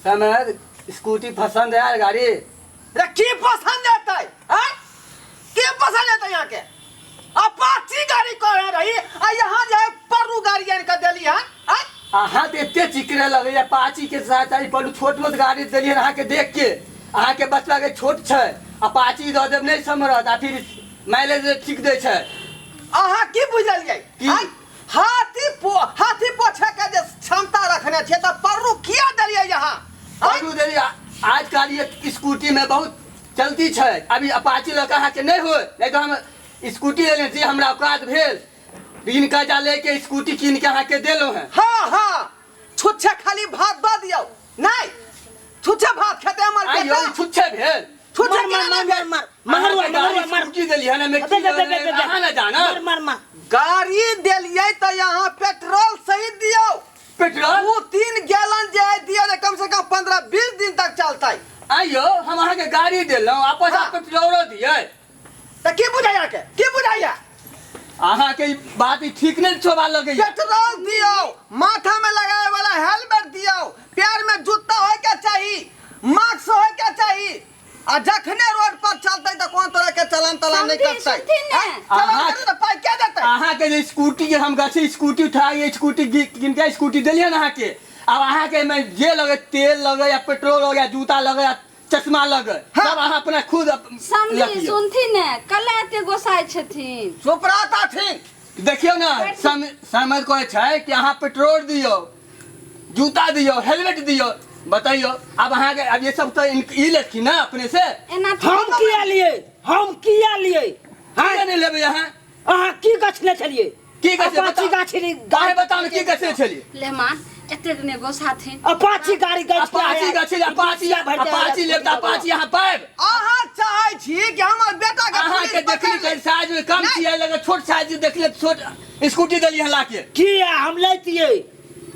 समय स्कूटी पसंद है यार गाड़ी। अरे की पसंद आता है? की पसंद आता है यहाँ के? अपाची गाड़ी कौन रही आ यहाँ जाए परू गाड़ी आन कर देली है? अहाँ तो इतने चिकरे लगे अपाची के साथ आई पर छोट मोट गाड़ी दिलिए अहाँ के देख के अहाँ के बचवा के छोट छै अपाची दो जब नहीं समरत आ फिर माइलेज ठीक दे छै। अहाँ की बुझलिए? हाथी पोछे के जे क्षमता रखने छे त परू किया देलिए यहाँ? परू देलिए आजकल ये स्कूटी में बहुत चलती छै। अभी अपाची लगा अहाँ के नहीं हो नहीं तो हम स्कूटी लेने थी हमरा औकात भेल बिन कर्जा लेके स्कूटी कीन के अहाँ के देलो हैं। हाँ छुच्छे खाली भात दो दियो नहीं छुच्छे भात खेते हमर बेटा छुच्छे भेल छुच्छे मार स्कूटी देली है ना मैं कहां ना जाना मार गाड़ी देलिए तो यहाँ पेट्रोल सही दियो। पेट्रोल वो 3 गैलन जे दियो ने कम से कम 15-20 दिन तक चलता है। आइयो हम अहाँ के गाड़ी देलो आपस आप पेट्रोल दिए त की बुझाया के की बुझाया? अहाँ के बात ठीक नहीं छोबा लगे। पेट्रोल दियो माथा में लगाए वाला हेलमेट दियो पैर में जूता होय के चाहिए मास्क होय के चाहिए आ जखने रोड पर चलते तो कौन तरह के चलन तलन नहीं करते। अहाँ के पाई क्या देते? अहाँ के जे स्कूटी के हम गछी स्कूटी उठाई स्कूटी किनके स्कूटी देलिए ना अहाँ के अब अहाँ के में जे लगे तेल लगे या पेट्रोल लगे या जूता लगे या चश्मा लगे सब अहाँ अपना खुद समझी सुनथी ने कला एते गोसाई छथिन सुपराता थी। देखियो ना समझ को छै कि अहाँ पेट्रोल दियो जूता दियो हेलमेट दियो बताइयो अब अहाँ के अब ये सब तो ई लेखी ना अपने से हम किया लिए हां नहीं लेबे अहाँ की गछले छलिए की गछले अपाची गाछी गाड़ी बताओ ना की गछले छलिए लेमान एते ने गोसाथिन अपाची गाड़ी अपाची गछले अपाची लेबता अपाची यहां पाइब अहाँ चाहे छी कि हमर बेटा के अहाँ के देखली के साइज में कम छिए लगे छोट साइज देखले छोट स्कूटी देली हला के किया हम लेतिए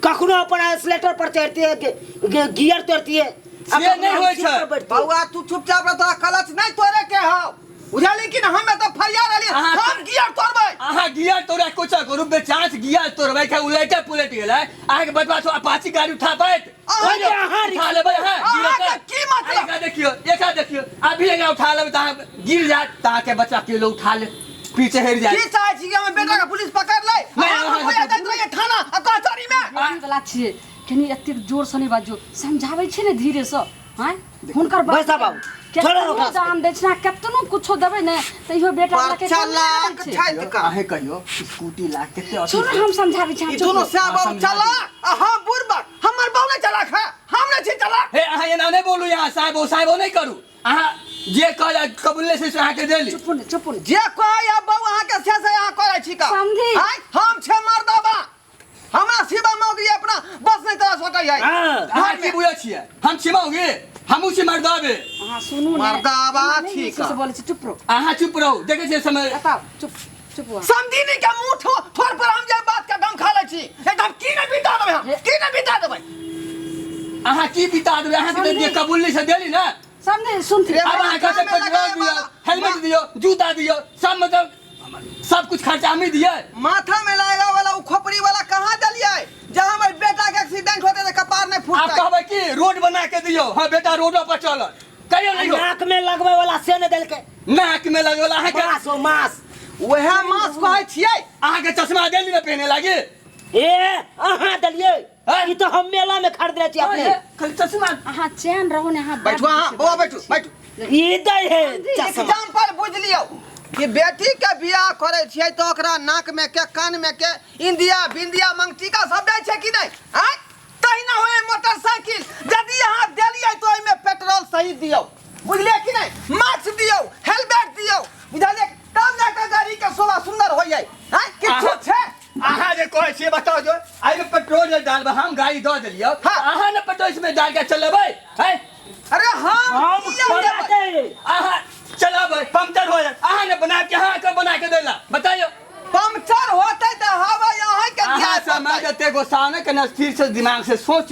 कखनो अपन एक्सीलेटर पर चढ़तिए गियर तोड़तिए से नहीं होय छै। बउआ तू चुपचाप रह तोरा क्लच नहीं तोड़े के हो बुझाली कि हम तो फरिया रहली हम गियर तोड़बै। अहाँ गियर तोड़ा कोचा करू बेचांस गियर तोड़बै के उलटे पुलट गेलै अहाँ के बतवा सो अपाची गाड़ी उठा पाइत अहाँ उठा लेबै हां गियर की मतलब देखियो अभी लगा उठा लेबै त गिर जात त के बच्चा के लोग उठा ले पीछे हट जाए। की चाहे छी कि हम बेटा के पुलिस पकड़ ले हम होया दैत रहिए थाना आ कचहरी में वाला छिए कनी एते जोर से नहीं बाजो समझाबै छै ने धीरे से हां हुनकर पैसा बाबू केतनो दाम दै छना केतनो कुछो देबै ने तइयो बेटा के छै काहे कहियो स्कूटी ला केते सुन हम समझाबै छी दोनों से बाबू चला हां बुरबा हमर बाऊ ने चला खा हम ने छी चला हे अहाँ एना नहीं बोलू यहां साहब नहीं करू अहाँ जे कहला कबूले से अहाँ के देली चुप जे कह या बाऊ अहाँ के से अहाँ करै छी का समझी हम छे मर्दाबा हमरा शिवा मौगी अपना बस नहीं तरह सोटै है। अहाँ की बुझै छियै हम छिमौगे हमहु छी मर्दाबे अहाँ सुनू ने मर्दाबा ठीक से बोलै छी चुप रहो अहाँ चुप रहू देखे छियै समय बताओ चुप समझी के मुंह ठोर पर हम जे बात का दम खा ले छी एकदम की नहीं बिता देबै हम की नहीं बिता देबै अहाँ की बिता देबै अहाँ के कबूली से देली ना समझे सुनथी अब अहाँ के पेट्रोल दियो हेलमेट दियो जूता दियो सब मतलब सब कुछ खर्चा हम ही दिए माथा में लगाए वाला उ खोपड़ी वाला कहां दलिए जब हमर बेटा के एक्सीडेंट होते तो कपार नहीं फूटता। आप कहबै की रोड बना के दियो हां बेटा रोडो पर चल कहियो नहीं नाक में लगवे वाला से ने देल के नाक में लगवे वाला अहाँ के मास वह मास कहै छियै अहाँ के चश्मा देली ना पहने लागी अहाँ दलिए ई तो हम मेला में खरीदले छी अपने खाली चश्मा अहाँ चैन रहू ने अहाँ बैठो हां बाबा बैठो ई दै है एग्जांपल बुझ लियो कि बेटी के बियाह करे छियै तो ओकरा नाक में के कान में के इंदिया बिंदिया मंगटिका सब दै छै कि नहीं हैं तहिना होय मोटरसाइकिल यदि अहाँ देलियै तो ओइ में पेट्रोल सही दियो बुझलियै कि नहीं मास्क दियो हेलमेट दियो बुझलियै तब जाके गाड़ी के शोभा सुंदर होय हैं किछो छै। अहाँ जे कहै छियै बताओ जो आई में पेट्रोल डालबे हम गाड़ी दऽ देलियो अहाँ ने पेट्रोल में डाल के चलेबै हैं अरे हम अहाँ चलाबै पंक्चर हो जाए अहाँ ने बना के अहाँ के बना के देला बताइयो पंक्चर होतै त हवा यहाँ के अहाँ समझ एते गोसाने के स्थिर से दिमाग से सोचू।